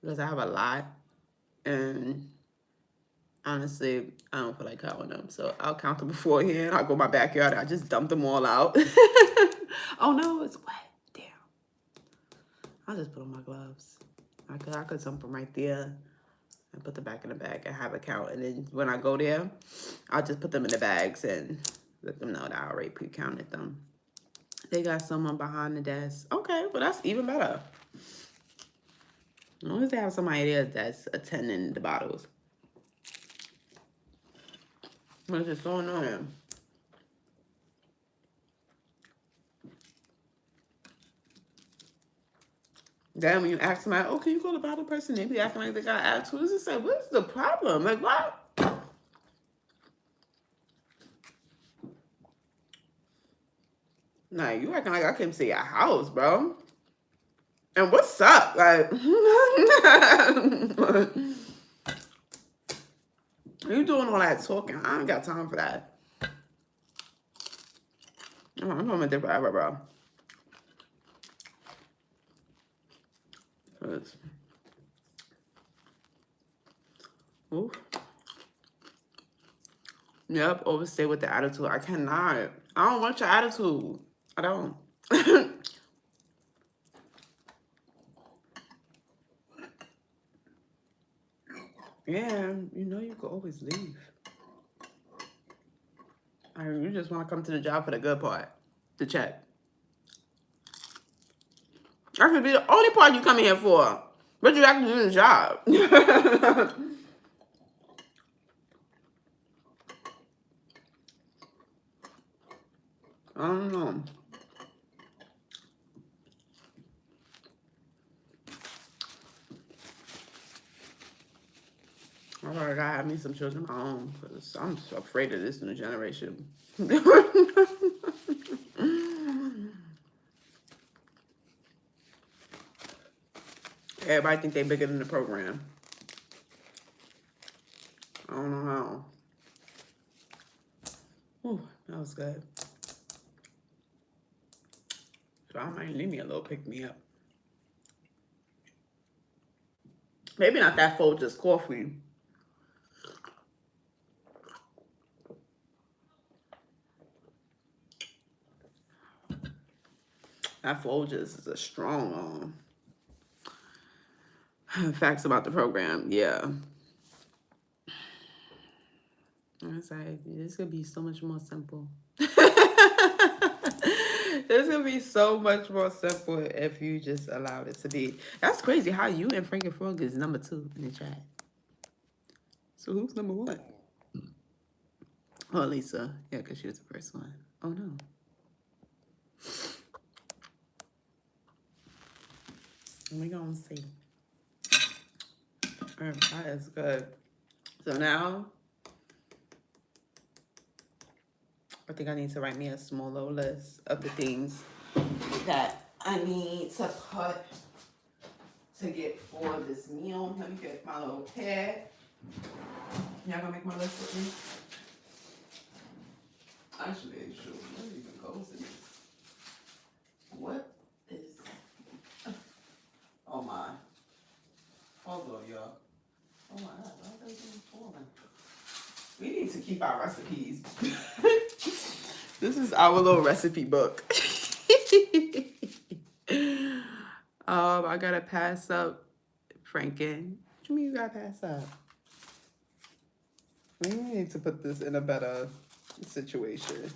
because I have a lot, and honestly, I don't feel like counting them. So I'll count them beforehand. I'll go in my backyard. I just dump them all out. Oh no, it's wet. Damn. I'll just put on my gloves. I could dump them right there and put them back in the bag and have a count. And then when I go there, I'll just put them in the bags and let them know that I already pre-counted them. They got someone behind the desk. Okay, well that's even better. As long as they have somebody there that's attending the bottles. It's just so annoying. Then when you ask them, oh, can you call the bottle person? They be acting like they got attitude. It's just like, what's the problem? Like, what? Nah, you acting like I couldn't see your house, bro. And what's up? Like, you doing all that talking? I ain't got time for that. I'm from a different era, bro. Ooh. Yep, overstay with the attitude. I cannot. I don't want your attitude. I don't. Yeah, you know you could always leave. I mean, you just want to come to the job for the good part, the check. That should be the only part you come here for. But you actually do the job. I don't know. I gotta have me some children of my own because I'm so afraid of this new generation. Everybody think they bigger than the program. I don't know how. Ooh, that was good. So I might need me a little pick-me-up. Maybe not that full, just coffee. That Folgers is a strong facts about the program. Yeah. I was like, this could be so much more simple. This could be so much more simple if you just allowed it to be. That's crazy how you and Frankie Frog is number 2 in the chat. So who's number 1? Oh, Lisa. Yeah, because she was the first one. Oh, no. We're going to see. That is good. So now, I think I need to write me a small little list of the things that I need to put to get for this meal. Let me get my little pad. Y'all gonna make my list with me? Actually, sure. What even goes in this? What is... Oh my. Hold on, y'all. Oh my God, why are they falling? We need to keep our recipes. This is our little recipe book. I gotta pass up Franken. What do you mean you gotta pass up? We need to put this in a better situation.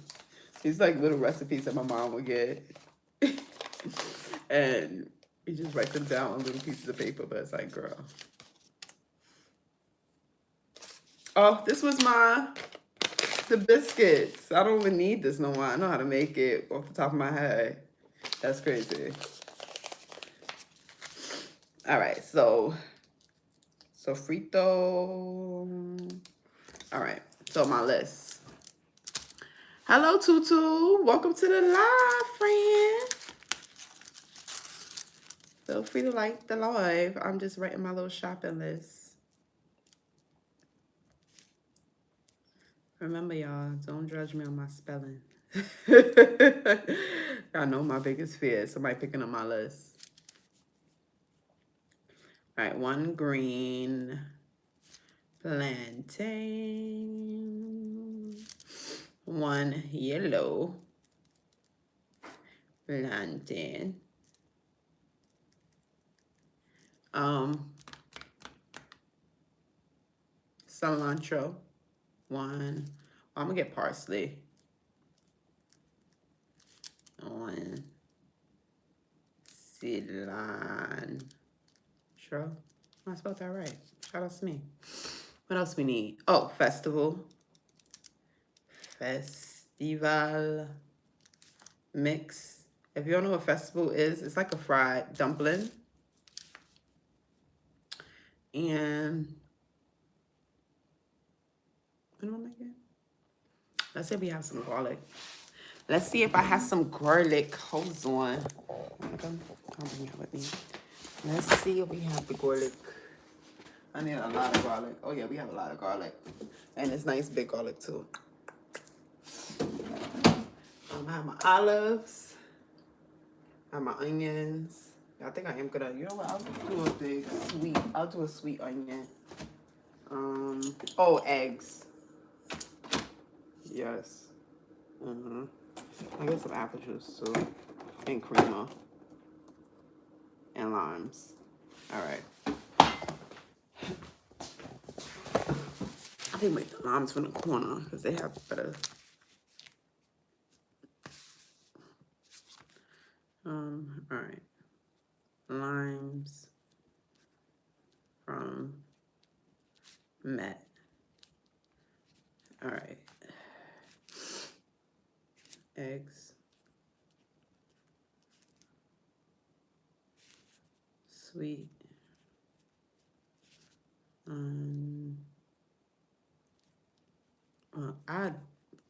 These like little recipes that my mom would get. And you just write them down on little pieces of paper, but it's like, girl. Oh, this was the biscuits. I don't even need this no more. I know how to make it off the top of my head. That's crazy. All right, so frito. All right, so my list. Hello, Tutu. Welcome to the live, friend. Feel free to like the live. I'm just writing my little shopping list. Remember, y'all, don't judge me on my spelling. I know my biggest fear is somebody picking up my list. All right, 1 green plantain, 1 yellow plantain, cilantro, 1. I'm gonna get parsley, 1 cilantro. I spelled that right. Shout out to me. What else we need? Oh, festival mix. If you don't know what festival is, it's like a fried dumpling. And what am I making? Let's say we have some garlic. Let's see if I have some garlic. Hold on. I'll bring it with me. Let's see if we have the garlic. I need a lot of garlic. Oh yeah, we have a lot of garlic. And it's nice big garlic too. I have my olives. I have my onions. I think I am gonna, you know what, I'll do a big sweet, I'll do a sweet onion. Oh, eggs. Yes. I get some apple juice too. And creamer. And limes. All right. I think make the limes from the corner because they have better. All right. Limes from Met. All right. Eggs. Sweet.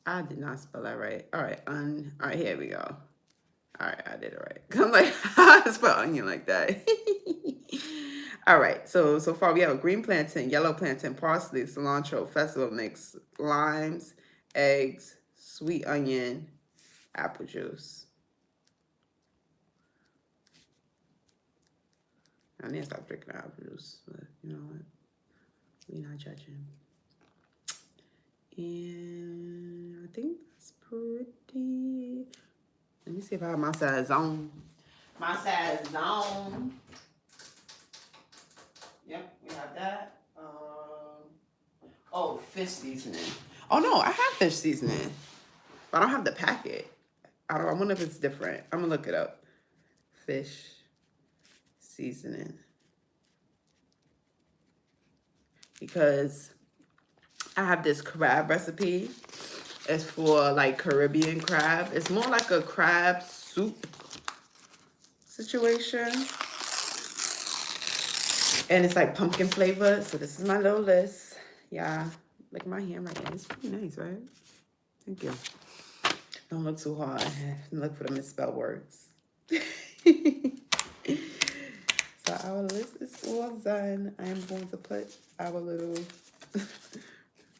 I did not spell that right. All right. All right, here we go. All right, I did it right. I'm like, I spell onion like that. All right, so far we have a green plantain, yellow plantain, parsley, cilantro, festival mix, limes, eggs, sweet onion, apple juice. I need to stop drinking apple juice, but you know what? We're not judging. And I think that's pretty. Let me see if I have my size on. My size is on. Yep, we have that. Oh, fish seasoning. Oh no, I have fish seasoning, but I don't have the packet. I wonder if it's different. I'm gonna look it up. Fish seasoning, because I have this crab recipe. It's for like Caribbean crab. It's more like a crab soup situation. And it's like pumpkin flavored. So this is my little list. Yeah. Look at my handwriting. It's pretty nice, right? Thank you. Don't look too hard. Look for the misspelled words. So our list is all done. I am going to put our little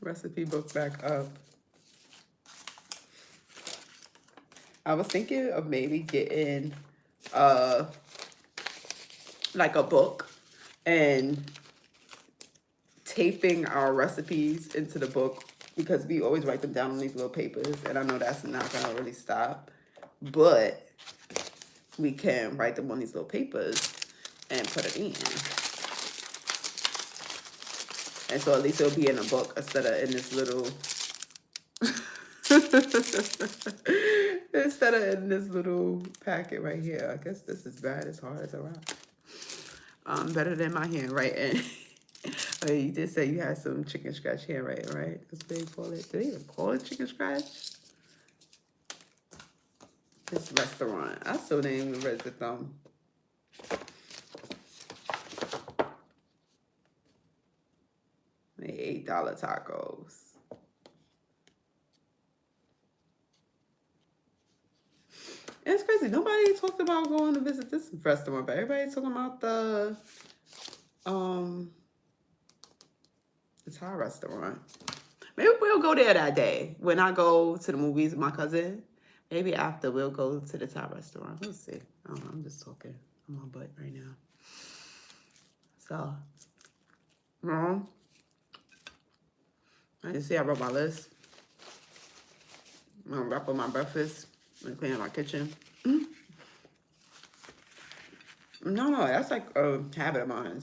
recipe book back up. I was thinking of maybe getting like a book and taping our recipes into the book, because we always write them down on these little papers, and I know that's not gonna really stop, but we can write them on these little papers and put it in. And so at least it'll be in a book instead of in this little instead of in this little packet right here. I guess this is bad as hard as a rock. Better than my handwriting. Oh, you did say you had some chicken scratch handwriting, right? That's what they call it. Do they even call it chicken scratch? This restaurant. I still didn't even read the thumb. $8 tacos. It's crazy. Nobody talked about going to visit this restaurant, but everybody's talking about the Thai restaurant. Maybe we'll go there that day when I go to the movies with my cousin. Maybe after we'll go to the Thai restaurant. We'll see. I don't know, I'm just talking on my butt right now. So, you see I wrote my list. I'm gonna wrap up my breakfast and clean up my kitchen. No, that's like a habit of mine.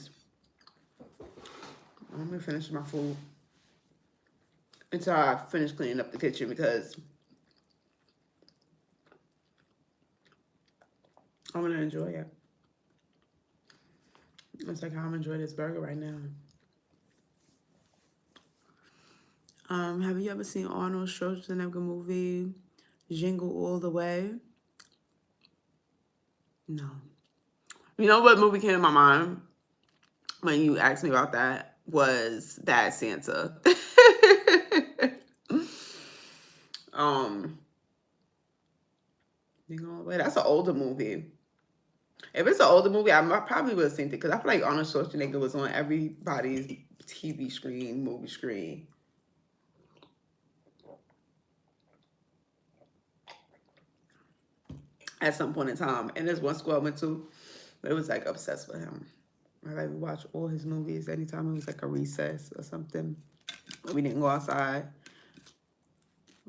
I'm gonna finish my food until I finish cleaning up the kitchen because I'm gonna enjoy it. It's like how I'm enjoying this burger right now. Have you ever seen Arnold Schwarzenegger movie Jingle All the Way? No. You know what movie came to my mind when you asked me about that was Bad Santa. Jingle All the Way. That's an older movie. If it's an older movie, I probably would have seen it because I feel like Arnold Schwarzenegger was on everybody's TV screen, movie screen. At some point in time. And there's one school I went to, but it was like obsessed with him. I like watch all his movies anytime it was like a recess or something. We didn't go outside.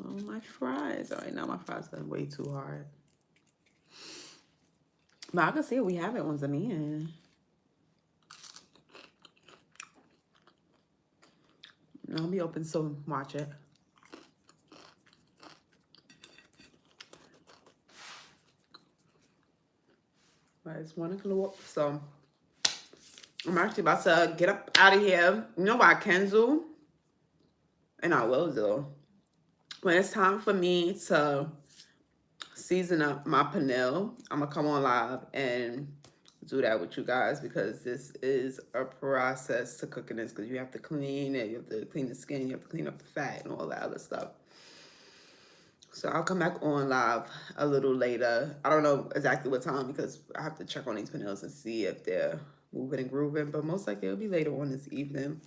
Oh, my fries. All right, now my fries are way too hard. But I can see we have it on Zameen. I'll be open soon. Watch it. But it's 1 o'clock, so I'm actually about to get up out of here. You know what I can do? And I will do. When it's time for me to season up my panel, I'm going to come on live and do that with you guys because this is a process to cooking this because you have to clean it, you have to clean the skin, you have to clean up the fat and all that other stuff. So I'll come back on live a little later. I don't know exactly what time because I have to check on these panels and see if they're moving and grooving, but most likely it'll be later on this evening.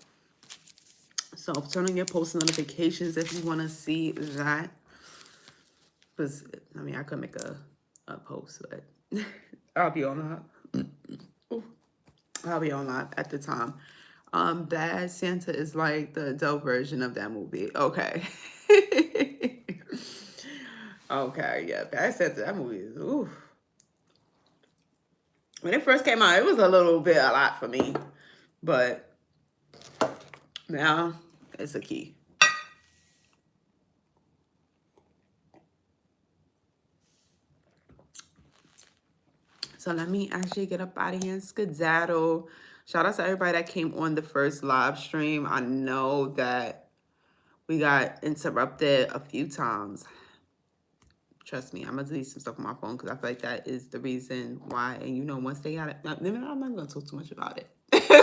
So turn on your post notifications if you want to see that. Because, I mean, I could make a post, but I'll be on live. I'll be on live at the time. Bad Santa is like the adult version of that movie. Okay. Okay, yeah, Bad Santa, that movie is, ooh. When it first came out, it was a lot for me. But now, it's a key. So let me actually get up out of here and skedaddle. Shout out to everybody that came on the first live stream. I know that we got interrupted a few times. Trust me, I'm going to delete some stuff on my phone because I feel like that is the reason why. And you know, once they got it, I'm not going to talk too much about it.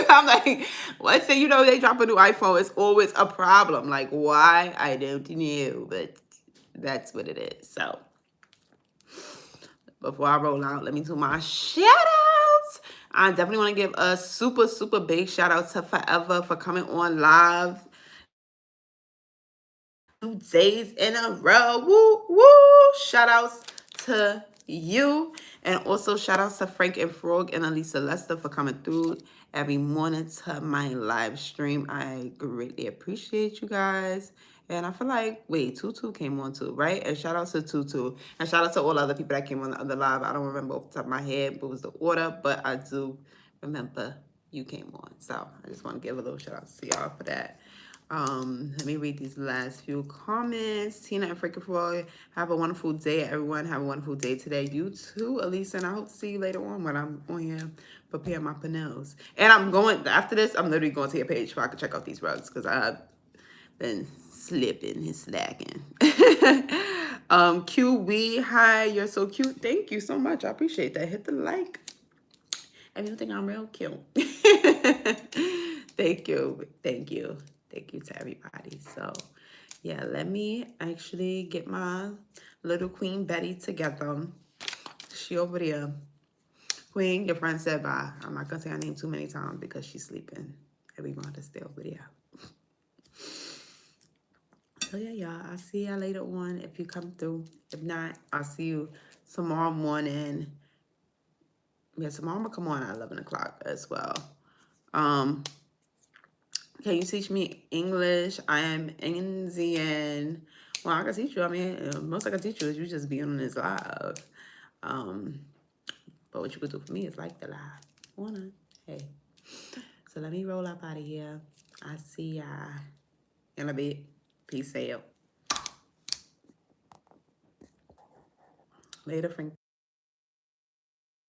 I'm like, once they, they drop a new iPhone, it's always a problem. Like, why? I don't know, but that's what it is. So, before I roll out, let me do my shout-outs. I definitely want to give a super, super big shout-out to Forever for coming on live 2 days in a row. Woo, woo. Shout-outs to you. And also shout-outs to Frank and Frog and Elisa Lester for coming through every morning to my live stream. I greatly appreciate you guys. And I feel like, wait, Tutu came on too, right? And shout out to Tutu. And shout out to all other people that came on the other live. I don't remember off the top of my head what was the order, but I do remember you came on. So I just want to give a little shout out to y'all for that. Let me read these last few comments. Tina and Freaking Floyd, have a wonderful day, everyone. Have a wonderful day today. You too, Elisa, and I hope to see you later on when I'm on here preparing my panels. And I'm going, after this, I'm literally going to your page so I can check out these rugs because I've been slipping and slacking. QW, hi, you're so cute. Thank you so much. I appreciate that. Hit the like if you think I'm real cute. Thank you. Thank you. Thank you to everybody. So, yeah, let me actually get my little Queen Betty together. She over there. Queen, your friend said bye. I'm not gonna say her name too many times because she's sleeping. And we want her to stay over there. So yeah, y'all. I'll see y'all later on if you come through. If not, I'll see you tomorrow morning. Yeah, tomorrow I'm gonna come on at 11 o'clock as well. Can you teach me English? I am Indian. Well, I can teach you. I mean, most I can teach you is you just be on this live. But what you could do for me is like the live. Wanna? Hey. So let me roll up out of here. I see y'all in a bit. Peace out. Later, Frank.